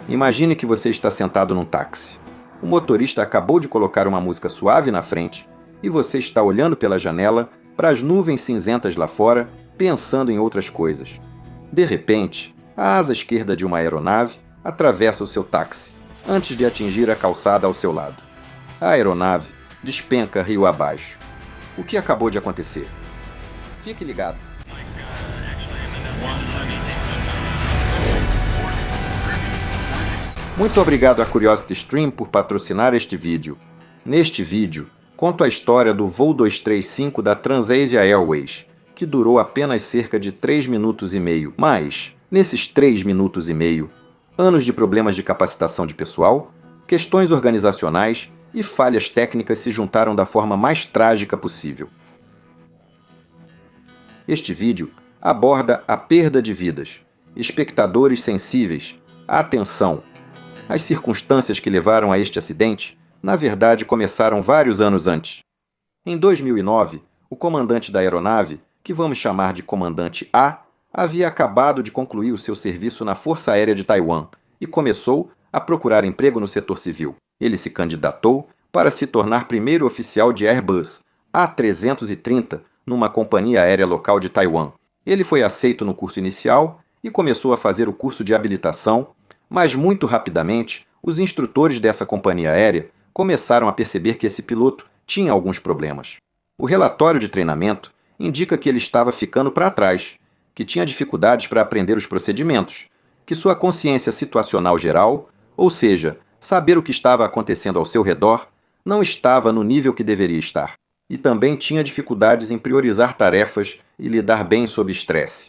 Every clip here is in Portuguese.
Imagine que você está sentado num táxi. O motorista acabou de colocar uma música suave na frente e você está olhando pela janela para as nuvens cinzentas lá fora, pensando em outras coisas. De repente, a asa esquerda de uma aeronave atravessa o seu táxi, antes de atingir a calçada ao seu lado. A aeronave despenca rio abaixo. O que acabou de acontecer? Fique ligado. Muito obrigado à Curiosity Stream por patrocinar este vídeo. Neste vídeo, conto a história do voo 235 da Transasia Airways, que durou apenas cerca de 3 minutos e meio. Mas, nesses 3 minutos e meio, anos de problemas de capacitação de pessoal, questões organizacionais e falhas técnicas se juntaram da forma mais trágica possível. Este vídeo aborda a perda de vidas, espectadores sensíveis, atenção. As circunstâncias que levaram a este acidente, na verdade, começaram vários anos antes. Em 2009, o comandante da aeronave, que vamos chamar de Comandante A, havia acabado de concluir o seu serviço na Força Aérea de Taiwan e começou a procurar emprego no setor civil. Ele se candidatou para se tornar primeiro oficial de Airbus A330 numa companhia aérea local de Taiwan. Ele foi aceito no curso inicial e começou a fazer o curso de habilitação, mas muito rapidamente, os instrutores dessa companhia aérea começaram a perceber que esse piloto tinha alguns problemas. O relatório de treinamento indica que ele estava ficando para trás, que tinha dificuldades para aprender os procedimentos, que sua consciência situacional geral, ou seja, saber o que estava acontecendo ao seu redor, não estava no nível que deveria estar, e também tinha dificuldades em priorizar tarefas e lidar bem sob estresse.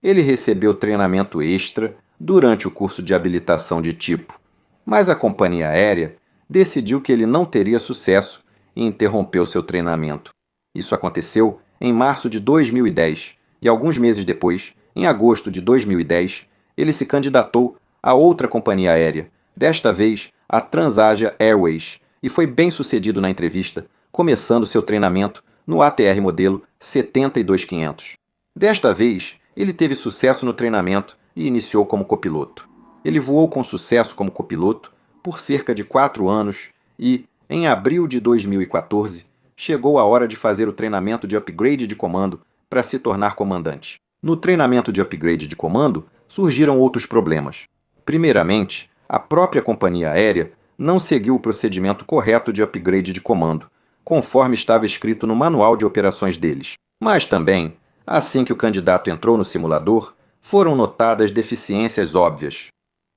Ele recebeu treinamento extra durante o curso de habilitação de tipo, mas a companhia aérea decidiu que ele não teria sucesso e interrompeu seu treinamento. Isso aconteceu em março de 2010 e alguns meses depois, em agosto de 2010, ele se candidatou a outra companhia aérea, desta vez a Transasia Airways, e foi bem sucedido na entrevista, começando seu treinamento no ATR modelo 72500. Desta vez, ele teve sucesso no treinamento e iniciou como copiloto. Ele voou com sucesso como copiloto por cerca de 4 anos e, em abril de 2014, chegou a hora de fazer o treinamento de upgrade de comando para se tornar comandante. No treinamento de upgrade de comando, surgiram outros problemas. Primeiramente, a própria companhia aérea não seguiu o procedimento correto de upgrade de comando, conforme estava escrito no manual de operações deles. Mas também, assim que o candidato entrou no simulador, foram notadas deficiências óbvias.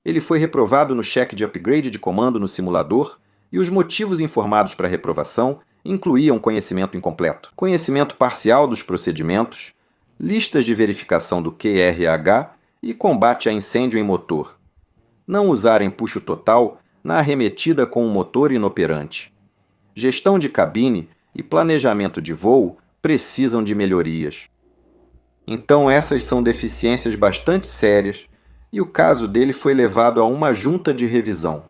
Ele foi reprovado no cheque de upgrade de comando no simulador e os motivos informados para a reprovação incluíam conhecimento incompleto, conhecimento parcial dos procedimentos, listas de verificação do QRH e combate a incêndio em motor. Não usar empuxo total na arremetida com um motor inoperante. Gestão de cabine e planejamento de voo precisam de melhorias. Então essas são deficiências bastante sérias e o caso dele foi levado a uma junta de revisão.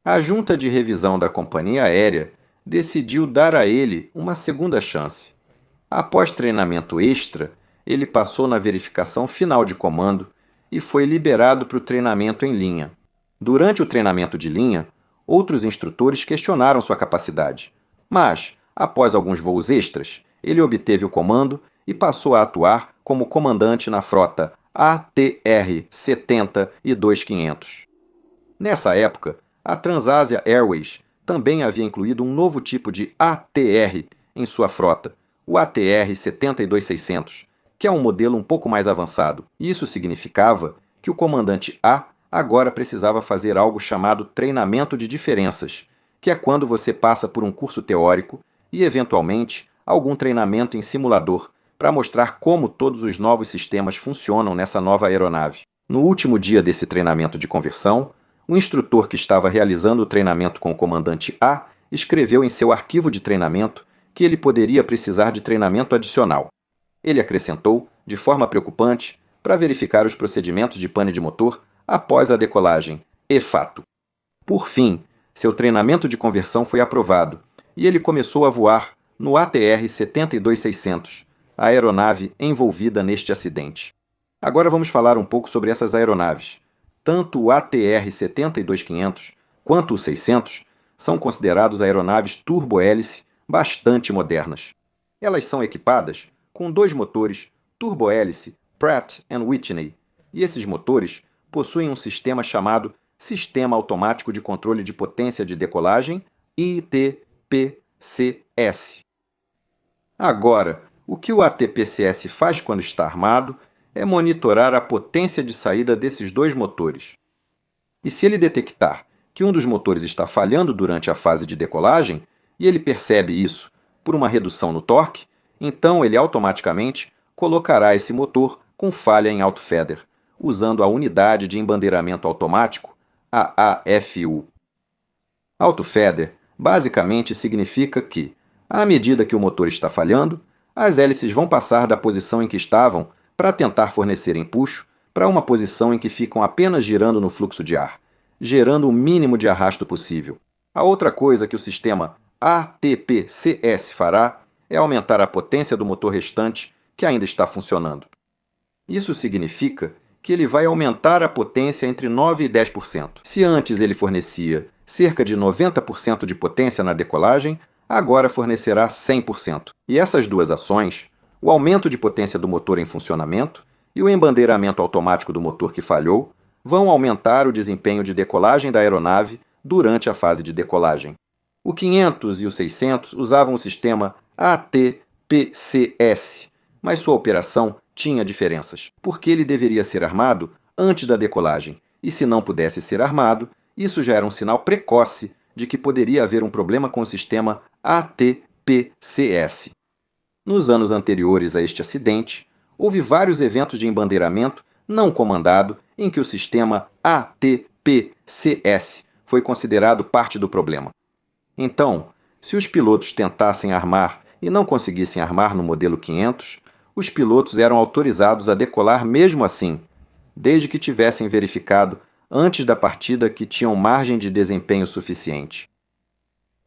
A junta de revisão da companhia aérea decidiu dar a ele uma segunda chance. Após treinamento extra, ele passou na verificação final de comando e foi liberado para o treinamento em linha. Durante o treinamento de linha, outros instrutores questionaram sua capacidade, mas, após alguns voos extras, ele obteve o comando e passou a atuar como comandante na frota ATR 72500. Nessa época, a Transasia Airways também havia incluído um novo tipo de ATR em sua frota, o ATR 72600, que é um modelo um pouco mais avançado. Isso significava que o comandante A agora precisava fazer algo chamado treinamento de diferenças, que é quando você passa por um curso teórico e, eventualmente, algum treinamento em simulador para mostrar como todos os novos sistemas funcionam nessa nova aeronave. No último dia desse treinamento de conversão, o instrutor que estava realizando o treinamento com o comandante A escreveu em seu arquivo de treinamento que ele poderia precisar de treinamento adicional. Ele acrescentou, de forma preocupante, para verificar os procedimentos de pane de motor após a decolagem, e fato. Por fim, seu treinamento de conversão foi aprovado e ele começou a voar no ATR 72600, a aeronave envolvida neste acidente. Agora vamos falar um pouco sobre essas aeronaves, Tanto o ATR-72-500 quanto o 600 são considerados aeronaves turbohélice bastante modernas. Elas são equipadas com 2 motores turbohélice Pratt & Whitney, e esses motores possuem um sistema chamado Sistema Automático de Controle de Potência de Decolagem, ITPCS. Agora, o que o ATPCS faz quando está armado é monitorar a potência de saída desses 2 motores. E se ele detectar que um dos motores está falhando durante a fase de decolagem, e ele percebe isso por uma redução no torque, então ele automaticamente colocará esse motor com falha em autofeather, usando a Unidade de Embandeiramento Automático, a AFU. Autofeather basicamente significa que, à medida que o motor está falhando, as hélices vão passar da posição em que estavam para tentar fornecer empuxo para uma posição em que ficam apenas girando no fluxo de ar, gerando o mínimo de arrasto possível. A outra coisa que o sistema ATPCS fará é aumentar a potência do motor restante que ainda está funcionando. Isso significa que ele vai aumentar a potência entre 9% e 10%. Se antes ele fornecia cerca de 90% de potência na decolagem, agora fornecerá 100%. E essas duas ações, o aumento de potência do motor em funcionamento e o embandeiramento automático do motor que falhou, vão aumentar o desempenho de decolagem da aeronave durante a fase de decolagem. O 500 e o 600 usavam o sistema ATPCS, mas sua operação tinha diferenças, porque ele deveria ser armado antes da decolagem, e se não pudesse ser armado, isso já era um sinal precoce de que poderia haver um problema com o sistema ATPCS. Nos anos anteriores a este acidente, houve vários eventos de embandeiramento não comandado em que o sistema ATPCS foi considerado parte do problema. Então, se os pilotos tentassem armar e não conseguissem armar no modelo 500, os pilotos eram autorizados a decolar mesmo assim, desde que tivessem verificado antes da partida que tinham margem de desempenho suficiente.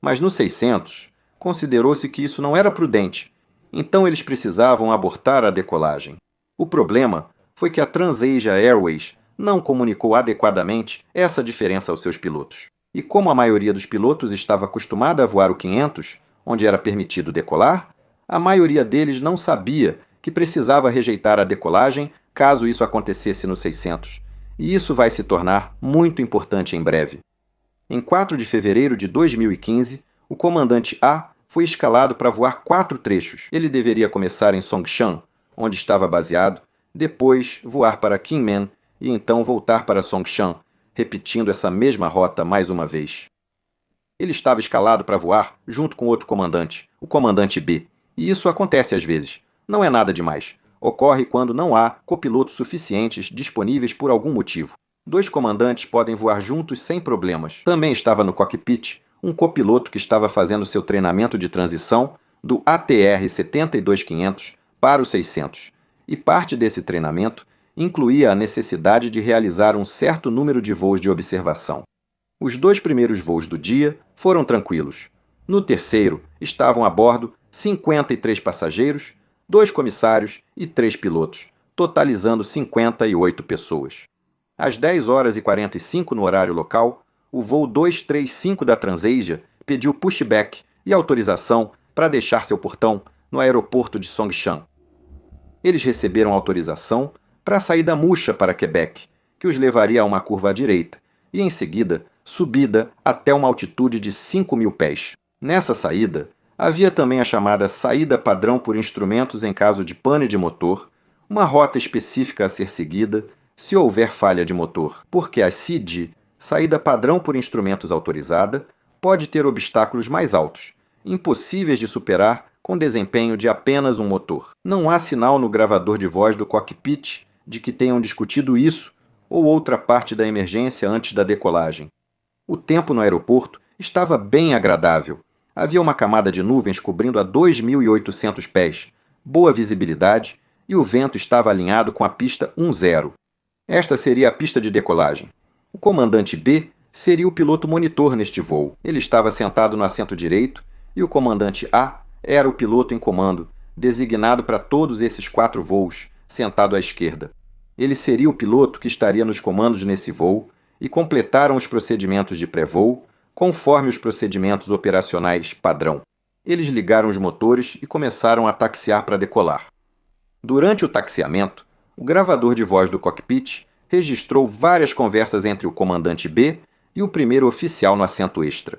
Mas no 600, considerou-se que isso não era prudente, então eles precisavam abortar a decolagem. O problema foi que a TransAsia Airways não comunicou adequadamente essa diferença aos seus pilotos. E como a maioria dos pilotos estava acostumada a voar o 500, onde era permitido decolar, a maioria deles não sabia que precisava rejeitar a decolagem caso isso acontecesse no 600, e isso vai se tornar muito importante em breve. Em 4 de fevereiro de 2015, o comandante A foi escalado para voar 4 trechos. Ele deveria começar em Songshan, onde estava baseado, depois voar para Kinmen e então voltar para Songshan, repetindo essa mesma rota mais uma vez. Ele estava escalado para voar junto com outro comandante, o comandante B, e isso acontece às vezes. Não é nada demais. Ocorre quando não há copilotos suficientes disponíveis por algum motivo. 2 comandantes podem voar juntos sem problemas. Também estava no cockpit um copiloto que estava fazendo seu treinamento de transição do ATR-72-500 para o 600, e parte desse treinamento incluía a necessidade de realizar um certo número de voos de observação. Os 2 primeiros voos do dia foram tranquilos. No terceiro, estavam a bordo 53 passageiros, 2 comissários e 3 pilotos, totalizando 58 pessoas. Às 10h45 no horário local, o voo 235 da TransAsia pediu pushback e autorização para deixar seu portão no aeroporto de Songshan. Eles receberam autorização para a saída murcha para Quebec, que os levaria a uma curva à direita, e em seguida subida até uma altitude de 5.000 pés. Nessa saída, havia também a chamada saída padrão por instrumentos em caso de pane de motor, uma rota específica a ser seguida se houver falha de motor, porque a SID, saída padrão por instrumentos autorizada, pode ter obstáculos mais altos, impossíveis de superar com desempenho de apenas um motor. Não há sinal no gravador de voz do cockpit de que tenham discutido isso ou outra parte da emergência antes da decolagem. O tempo no aeroporto estava bem agradável. Havia uma camada de nuvens cobrindo a 2.800 pés, boa visibilidade, e o vento estava alinhado com a pista 10. Esta seria a pista de decolagem. O comandante B seria o piloto monitor neste voo. Ele estava sentado no assento direito e o comandante A era o piloto em comando, designado para todos esses 4 voos, sentado à esquerda. Ele seria o piloto que estaria nos comandos nesse voo e completaram os procedimentos de pré-voo conforme os procedimentos operacionais padrão. Eles ligaram os motores e começaram a taxiar para decolar. Durante o taxiamento, o gravador de voz do cockpit registrou várias conversas entre o comandante B e o primeiro oficial no assento extra.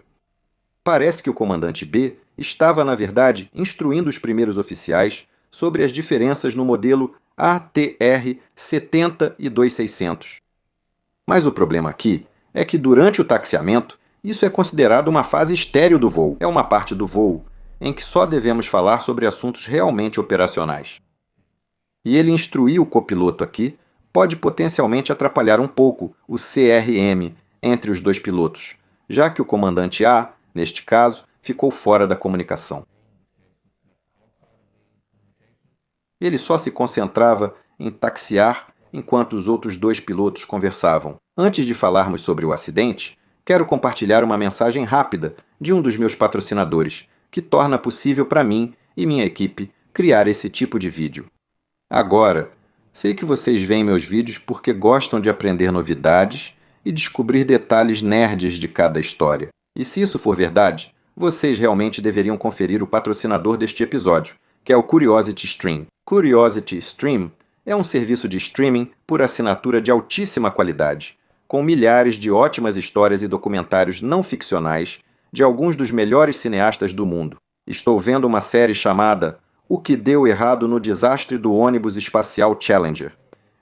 Parece que o comandante B estava, na verdade, instruindo os primeiros oficiais sobre as diferenças no modelo ATR-70 e 2600. Mas o problema aqui é que durante o taxiamento, isso é considerado uma fase estéril do voo. É uma parte do voo em que só devemos falar sobre assuntos realmente operacionais. E ele instruir o copiloto aqui pode potencialmente atrapalhar um pouco o CRM entre os dois pilotos, já que o comandante A, neste caso, ficou fora da comunicação. Ele só se concentrava em taxiar enquanto os outros dois pilotos conversavam. Antes de falarmos sobre o acidente, quero compartilhar uma mensagem rápida de um dos meus patrocinadores, que torna possível para mim e minha equipe criar esse tipo de vídeo. Agora, sei que vocês veem meus vídeos porque gostam de aprender novidades e descobrir detalhes nerds de cada história. E se isso for verdade, vocês realmente deveriam conferir o patrocinador deste episódio, que é o Curiosity Stream. Curiosity Stream é um serviço de streaming por assinatura de altíssima qualidade, com milhares de ótimas histórias e documentários não ficcionais de alguns dos melhores cineastas do mundo. Estou vendo uma série chamada O que deu errado no desastre do ônibus espacial Challenger.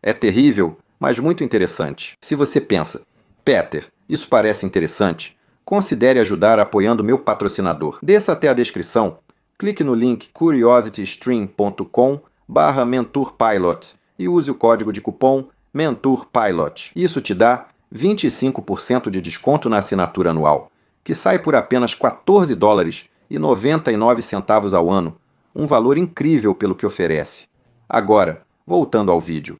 É terrível, mas muito interessante. Se você pensa, Peter, isso parece interessante, considere ajudar apoiando meu patrocinador. Desça até a descrição, clique no link curiositystream.com/mentorpilot e use o código de cupom MentorPilot. Isso te dá 25% de desconto na assinatura anual, que sai por apenas $14,99 ao ano, um valor incrível pelo que oferece. Agora, voltando ao vídeo.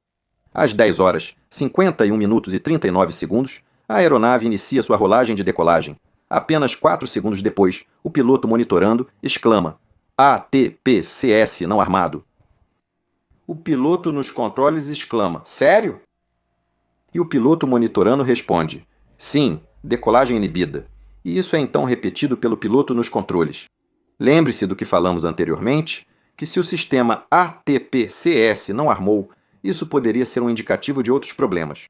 Às 10 horas, 51 minutos e 39 segundos, a aeronave inicia sua rolagem de decolagem. Apenas 4 segundos depois, o piloto monitorando exclama: ATPCS não armado. O piloto nos controles exclama: sério? E o piloto monitorando responde: sim, decolagem inibida. E isso é então repetido pelo piloto nos controles. Lembre-se do que falamos anteriormente, que se o sistema ATPCS não armou, isso poderia ser um indicativo de outros problemas.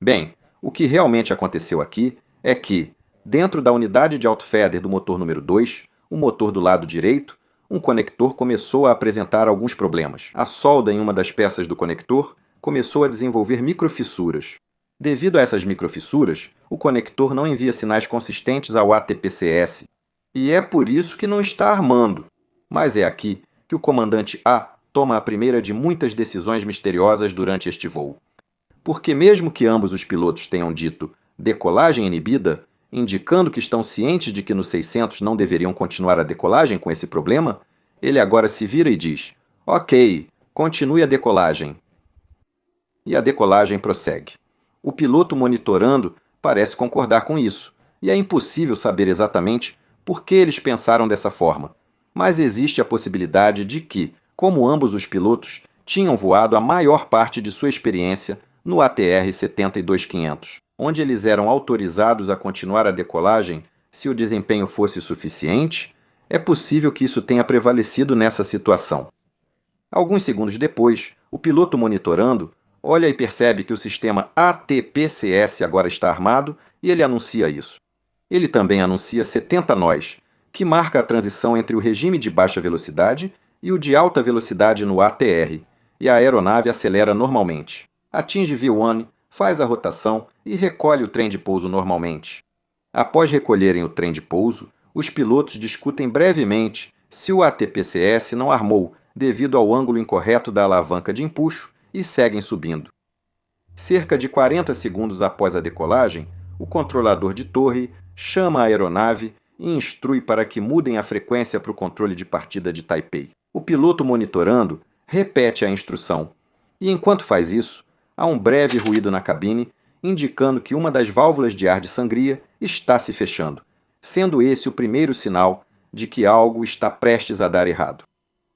Bem, o que realmente aconteceu aqui é que, dentro da unidade de autofeeder do motor número 2, o motor do lado direito, um conector começou a apresentar alguns problemas. A solda em uma das peças do conector começou a desenvolver microfissuras. Devido a essas microfissuras, o conector não envia sinais consistentes ao ATPCS, e é por isso que não está armando. Mas é aqui que o comandante A toma a primeira de muitas decisões misteriosas durante este voo. Porque mesmo que ambos os pilotos tenham dito decolagem inibida, indicando que estão cientes de que no 600 não deveriam continuar a decolagem com esse problema, ele agora se vira e diz: ok, continue a decolagem. E a decolagem prossegue. O piloto monitorando parece concordar com isso, e é impossível saber exatamente por que eles pensaram dessa forma. Mas existe a possibilidade de que, como ambos os pilotos tinham voado a maior parte de sua experiência no ATR 72500, onde eles eram autorizados a continuar a decolagem se o desempenho fosse suficiente, é possível que isso tenha prevalecido nessa situação. Alguns segundos depois, o piloto monitorando olha e percebe que o sistema ATPCS agora está armado e ele anuncia isso. Ele também anuncia 70 nós, que marca a transição entre o regime de baixa velocidade e o de alta velocidade no ATR, e a aeronave acelera normalmente. Atinge V1, faz a rotação e recolhe o trem de pouso normalmente. Após recolherem o trem de pouso, os pilotos discutem brevemente se o ATPCS não armou devido ao ângulo incorreto da alavanca de empuxo e seguem subindo. Cerca de 40 segundos após a decolagem, o controlador de torre chama a aeronave e instrui para que mudem a frequência para o controle de partida de Taipei. O piloto monitorando repete a instrução, e enquanto faz isso, há um breve ruído na cabine, indicando que uma das válvulas de ar de sangria está se fechando, sendo esse o primeiro sinal de que algo está prestes a dar errado.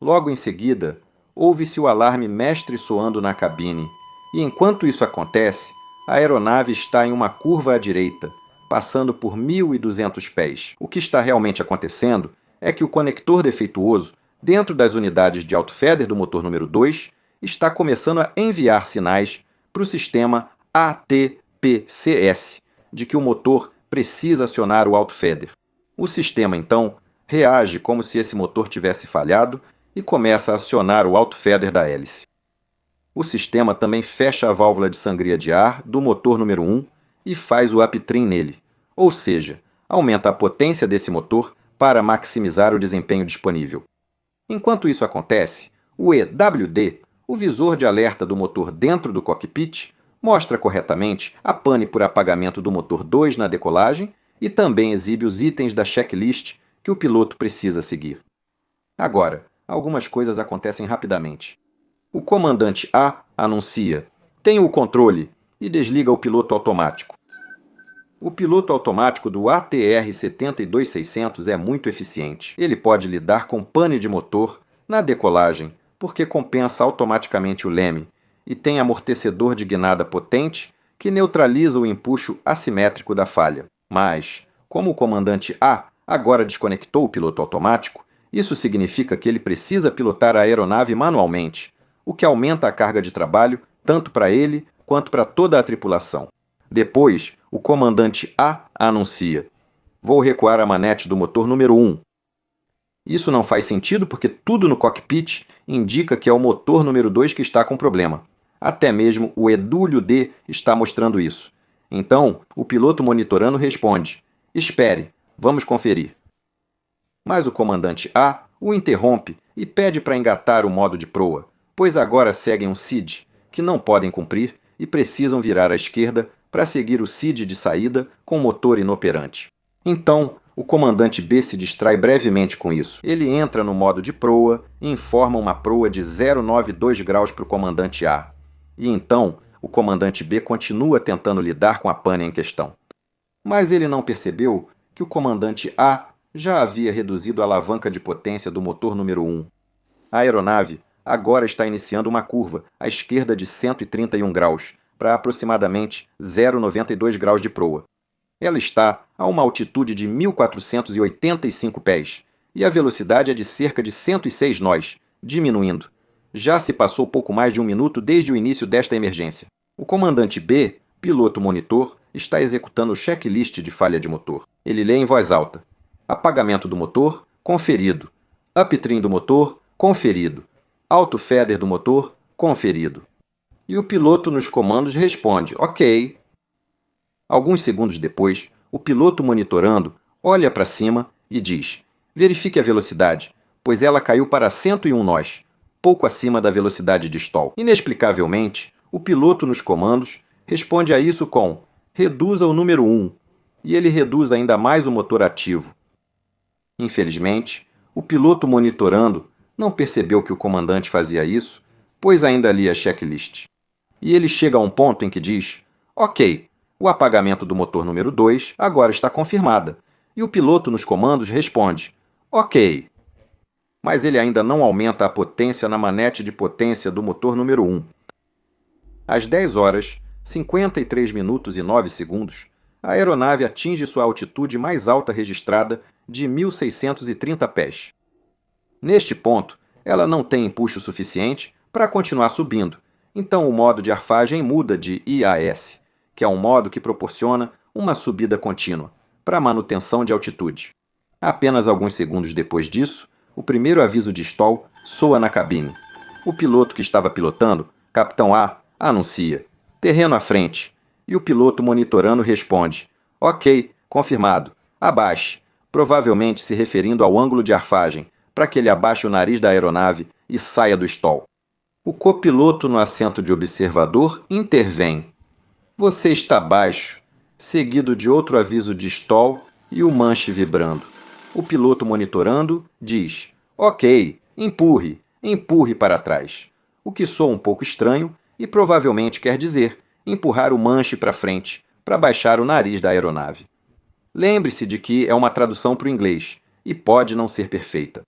Logo em seguida, ouve-se o alarme mestre soando na cabine, E enquanto isso acontece, a aeronave está em uma curva à direita, passando por 1.200 pés. O que está realmente acontecendo é que o conector defeituoso, dentro das unidades de autofeeder do motor número 2, está começando a enviar sinais para o sistema ATPCS, de que o motor precisa acionar o autofeeder. O sistema, então, reage como se esse motor tivesse falhado e começa a acionar o autofeeder da hélice. O sistema também fecha a válvula de sangria de ar do motor número 1 e faz o uptrim nele, ou seja, aumenta a potência desse motor para maximizar o desempenho disponível. Enquanto isso acontece, o EWD, o visor de alerta do motor dentro do cockpit, mostra corretamente a pane por apagamento do motor 2 na decolagem e também exibe os itens da checklist que o piloto precisa seguir. Agora, algumas coisas acontecem rapidamente. O comandante A anuncia: "Tenho o controle", e desliga o piloto automático. O piloto automático do ATR 72600 é muito eficiente. Ele pode lidar com pane de motor na decolagem, porque compensa automaticamente o leme, e tem amortecedor de guinada potente que neutraliza o empuxo assimétrico da falha. Mas, como o comandante A agora desconectou o piloto automático, isso significa que ele precisa pilotar a aeronave manualmente, o que aumenta a carga de trabalho tanto para ele quanto para toda a tripulação. Depois, o comandante A anuncia: "Vou recuar a manete do motor número 1. Isso não faz sentido porque tudo no cockpit indica que é o motor número 2 que está com problema. Até mesmo o EWD está mostrando isso. Então, o piloto monitorando responde: "Espere, vamos conferir." Mas o comandante A o interrompe e pede para engatar o modo de proa, pois agora seguem um SID, que não podem cumprir e precisam virar à esquerda para seguir o SID de saída com o motor inoperante. Então, o comandante B se distrai brevemente com isso. Ele entra no modo de proa e informa uma proa de 092 graus para o comandante A. E então, o comandante B continua tentando lidar com a pane em questão. Mas ele não percebeu que o comandante A já havia reduzido a alavanca de potência do motor número 1. A aeronave agora está iniciando uma curva à esquerda de 131 graus, para aproximadamente 0,92 graus de proa. Ela está a uma altitude de 1.485 pés, e a velocidade é de cerca de 106 nós, diminuindo. Já se passou pouco mais de um minuto desde o início desta emergência. O comandante B, piloto monitor, está executando o checklist de falha de motor. Ele lê em voz alta: "Apagamento do motor, conferido. Uptrim do motor, conferido. Autofeeder do motor, conferido." E o piloto nos comandos responde: "Ok." Alguns segundos depois, o piloto monitorando olha para cima e diz: "Verifique a velocidade, pois ela caiu para 101 nós, pouco acima da velocidade de stall." Inexplicavelmente, o piloto nos comandos responde a isso com: "Reduza o número 1", e ele reduz ainda mais o motor ativo. Infelizmente, o piloto monitorando não percebeu que o comandante fazia isso, pois ainda lia a checklist. E ele chega a um ponto em que diz: "Ok, o apagamento do motor número 2 agora está confirmada." E o piloto nos comandos responde: "Ok." Mas ele ainda não aumenta a potência na manete de potência do motor número 1. Às 10 horas, 53 minutos e 9 segundos, a aeronave atinge sua altitude mais alta registrada de 1.630 pés. Neste ponto, ela não tem empuxo suficiente para continuar subindo, então o modo de arfagem muda de IAS, que é um modo que proporciona uma subida contínua, para manutenção de altitude. Apenas alguns segundos depois disso, o primeiro aviso de stall soa na cabine. O piloto que estava pilotando, Capitão A, anuncia: "Terreno à frente", e o piloto monitorando responde: "Ok, confirmado. Abaixe", provavelmente se referindo ao ângulo de arfagem, para que ele abaixe o nariz da aeronave e saia do stall. O copiloto no assento de observador intervém: "Você está baixo", seguido de outro aviso de stall e o manche vibrando. O piloto monitorando diz: "Ok, empurre, empurre para trás", o que soa um pouco estranho e provavelmente quer dizer empurrar o manche para frente, para baixar o nariz da aeronave. Lembre-se de que é uma tradução para o inglês e pode não ser perfeita.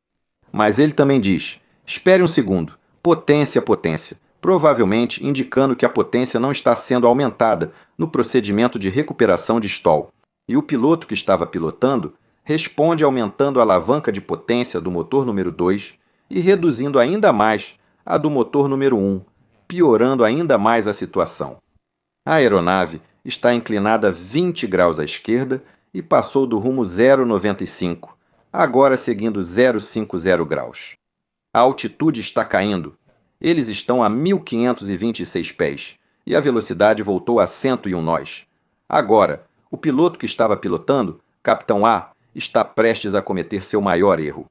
Mas ele também diz: "Espere um segundo, potência, potência, provavelmente indicando que a potência não está sendo aumentada no procedimento de recuperação de stall. E o piloto que estava pilotando responde aumentando a alavanca de potência do motor número 2 e reduzindo ainda mais a do motor número 1, piorando ainda mais a situação. A aeronave está inclinada 20 graus à esquerda e passou do rumo 0,95, agora seguindo 0,50 graus. A altitude está caindo. Eles estão a 1.526 pés e a velocidade voltou a 101 nós. Agora, o piloto que estava pilotando, Capitão A, está prestes a cometer seu maior erro.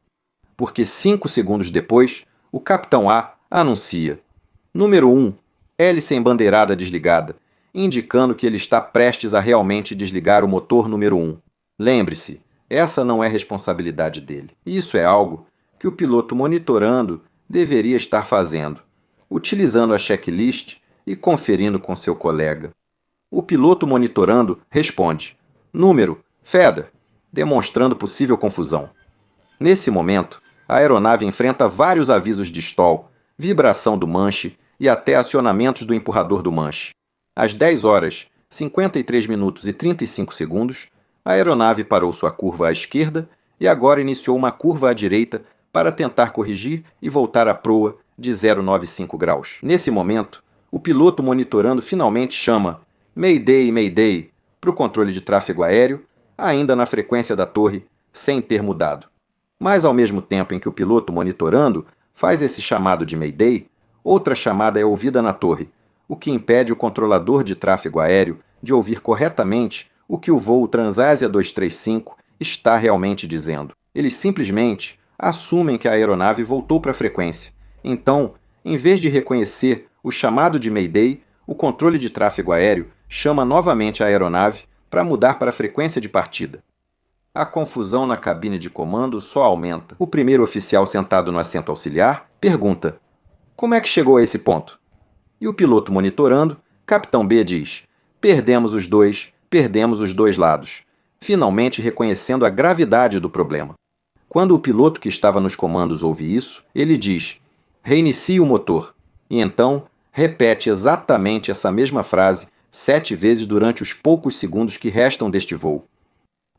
Porque 5 segundos depois, o Capitão A anuncia: Número 1, hélice embandeirada desligada, indicando que ele está prestes a realmente desligar o motor número 1. Lembre-se, essa não é responsabilidade dele. Isso é algo que o piloto monitorando deveria estar fazendo, utilizando a checklist e conferindo com seu colega. O piloto monitorando responde: Número, Feather, demonstrando possível confusão. Nesse momento, a aeronave enfrenta vários avisos de stall, vibração do manche e até acionamentos do empurrador do manche. Às 10 horas, 53 minutos e 35 segundos, a aeronave parou sua curva à esquerda e agora iniciou uma curva à direita para tentar corrigir e voltar à proa de 0,95 graus. Nesse momento, o piloto monitorando finalmente chama Mayday, Mayday para o controle de tráfego aéreo, ainda na frequência da torre, sem ter mudado. Mas ao mesmo tempo em que o piloto monitorando faz esse chamado de Mayday, outra chamada é ouvida na torre, o que impede o controlador de tráfego aéreo de ouvir corretamente o que o voo Transásia 235 está realmente dizendo. Eles simplesmente assumem que a aeronave voltou para a frequência. Então, em vez de reconhecer o chamado de Mayday, o controle de tráfego aéreo chama novamente a aeronave para mudar para a frequência de partida. A confusão na cabine de comando só aumenta. O primeiro oficial sentado no assento auxiliar pergunta: Como é que chegou a esse ponto? E o piloto monitorando, Capitão B diz: Perdemos os dois lados, finalmente reconhecendo a gravidade do problema. Quando o piloto que estava nos comandos ouve isso, ele diz: Reinicie o motor. E então repete exatamente essa mesma frase 7 vezes durante os poucos segundos que restam deste voo.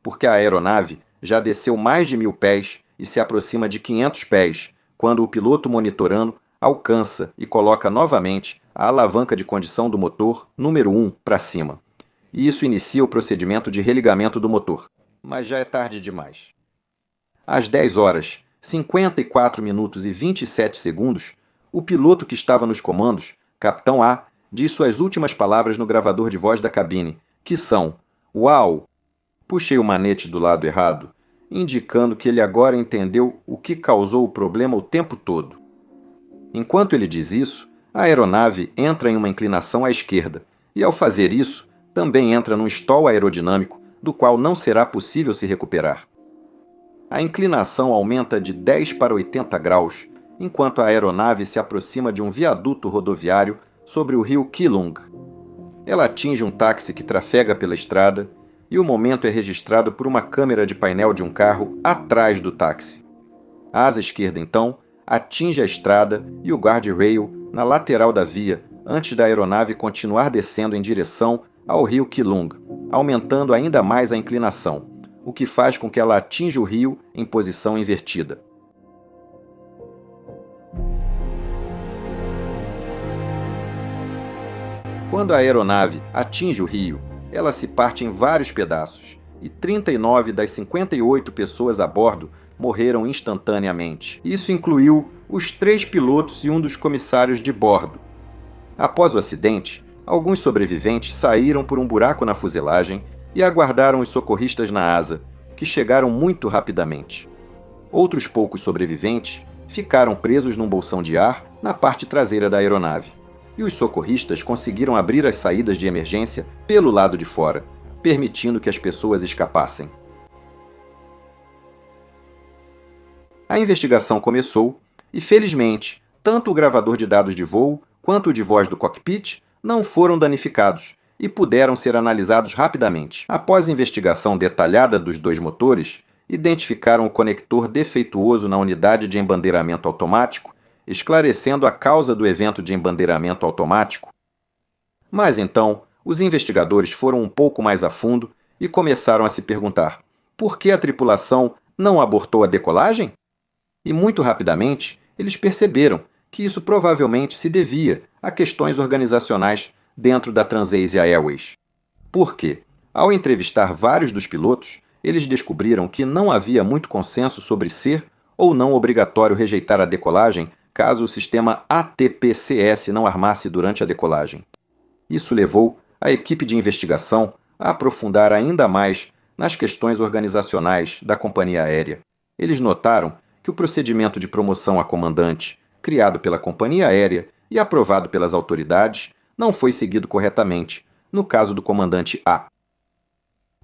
Porque a aeronave já desceu mais de 1.000 pés e se aproxima de 500 pés, quando o piloto monitorando alcança e coloca novamente a alavanca de condição do motor número 1 para cima. E isso inicia o procedimento de religamento do motor. Mas já é tarde demais. Às 10 horas, 54 minutos e 27 segundos, o piloto que estava nos comandos, Capitão A, diz suas últimas palavras no gravador de voz da cabine, que são: Uau! Puxei o manete do lado errado, indicando que ele agora entendeu o que causou o problema o tempo todo. Enquanto ele diz isso, a aeronave entra em uma inclinação à esquerda, e ao fazer isso, também entra num stall aerodinâmico, do qual não será possível se recuperar. A inclinação aumenta de 10 para 80 graus, enquanto a aeronave se aproxima de um viaduto rodoviário sobre o rio Keelung. Ela atinge um táxi que trafega pela estrada, e o momento é registrado por uma câmera de painel de um carro atrás do táxi. A asa esquerda, então, atinge a estrada e o guardrail na lateral da via, antes da aeronave continuar descendo em direção ao rio Keelung, aumentando ainda mais a inclinação, o que faz com que ela atinja o rio em posição invertida. Quando a aeronave atinge o rio, ela se parte em vários pedaços, e 39 das 58 pessoas a bordo morreram instantaneamente. Isso incluiu os 3 pilotos e um dos comissários de bordo. Após o acidente, alguns sobreviventes saíram por um buraco na fuselagem e aguardaram os socorristas na asa, que chegaram muito rapidamente. Outros poucos sobreviventes ficaram presos num bolsão de ar na parte traseira da aeronave, e os socorristas conseguiram abrir as saídas de emergência pelo lado de fora, permitindo que as pessoas escapassem. A investigação começou e, felizmente, tanto o gravador de dados de voo quanto o de voz do cockpit não foram danificados e puderam ser analisados rapidamente. Após investigação detalhada dos 2 motores, identificaram o conector defeituoso na unidade de embandeiramento automático esclarecendo a causa do evento de embandeiramento automático. Mas então, os investigadores foram um pouco mais a fundo e começaram a se perguntar: por que a tripulação não abortou a decolagem? E muito rapidamente, eles perceberam que isso provavelmente se devia a questões organizacionais dentro da Transasia Airways. Por quê? Ao entrevistar vários dos pilotos, eles descobriram que não havia muito consenso sobre ser ou não obrigatório rejeitar a decolagem caso o sistema ATPCS não armasse durante a decolagem. Isso levou a equipe de investigação a aprofundar ainda mais nas questões organizacionais da companhia aérea. Eles notaram que o procedimento de promoção a comandante, criado pela companhia aérea e aprovado pelas autoridades, não foi seguido corretamente no caso do comandante A.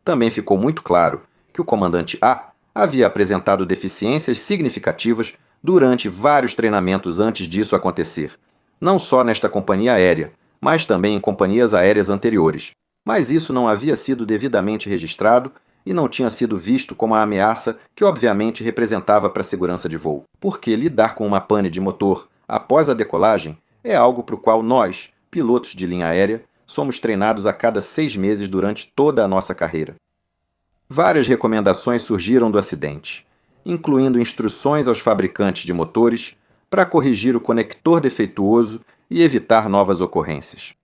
Também ficou muito claro que o comandante A havia apresentado deficiências significativas durante vários treinamentos antes disso acontecer, não só nesta companhia aérea, mas também em companhias aéreas anteriores. Mas isso não havia sido devidamente registrado e não tinha sido visto como a ameaça que obviamente representava para a segurança de voo, porque lidar com uma pane de motor após a decolagem é algo para o qual nós, pilotos de linha aérea, somos treinados a cada 6 meses durante toda a nossa carreira. Várias recomendações surgiram do acidente, incluindo instruções aos fabricantes de motores para corrigir o conector defeituoso e evitar novas ocorrências.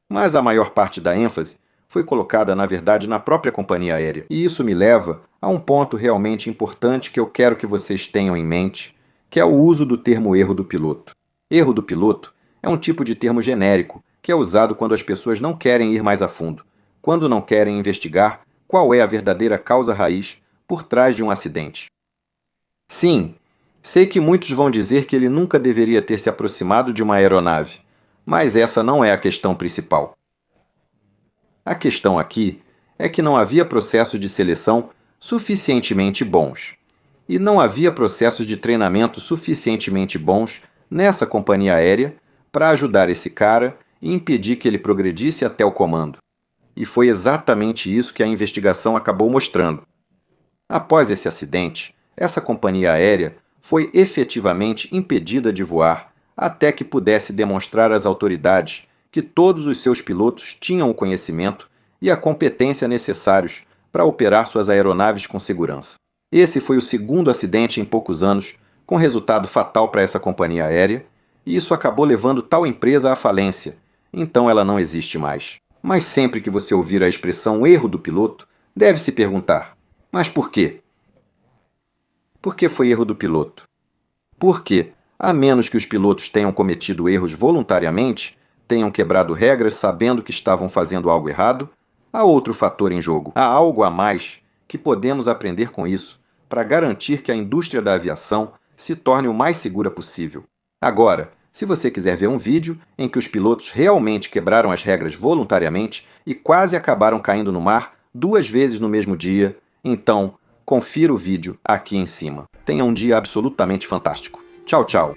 Mas a maior parte da ênfase foi colocada, na verdade, na própria companhia aérea. E isso me leva a um ponto realmente importante que eu quero que vocês tenham em mente, que é o uso do termo erro do piloto. Erro do piloto é um tipo de termo genérico que é usado quando as pessoas não querem ir mais a fundo, quando não querem investigar qual é a verdadeira causa raiz por trás de um acidente. Sim, sei que muitos vão dizer que ele nunca deveria ter se aproximado de uma aeronave, mas essa não é a questão principal. A questão aqui é que não havia processos de seleção suficientemente bons, e não havia processos de treinamento suficientemente bons nessa companhia aérea para ajudar esse cara e impedir que ele progredisse até o comando. E foi exatamente isso que a investigação acabou mostrando. Após esse acidente, essa companhia aérea foi efetivamente impedida de voar até que pudesse demonstrar às autoridades que todos os seus pilotos tinham o conhecimento e a competência necessários para operar suas aeronaves com segurança. Esse foi o segundo acidente em poucos anos, com resultado fatal para essa companhia aérea, e isso acabou levando tal empresa à falência, então ela não existe mais. Mas sempre que você ouvir a expressão erro do piloto, deve se perguntar: mas por quê? Por que foi erro do piloto? Porque, a menos que os pilotos tenham cometido erros voluntariamente, tenham quebrado regras sabendo que estavam fazendo algo errado, há outro fator em jogo. Há algo a mais que podemos aprender com isso para garantir que a indústria da aviação se torne o mais segura possível. Agora, se você quiser ver um vídeo em que os pilotos realmente quebraram as regras voluntariamente e quase acabaram caindo no mar 2 vezes no mesmo dia, então confira o vídeo aqui em cima. Tenha um dia absolutamente fantástico. Tchau, tchau!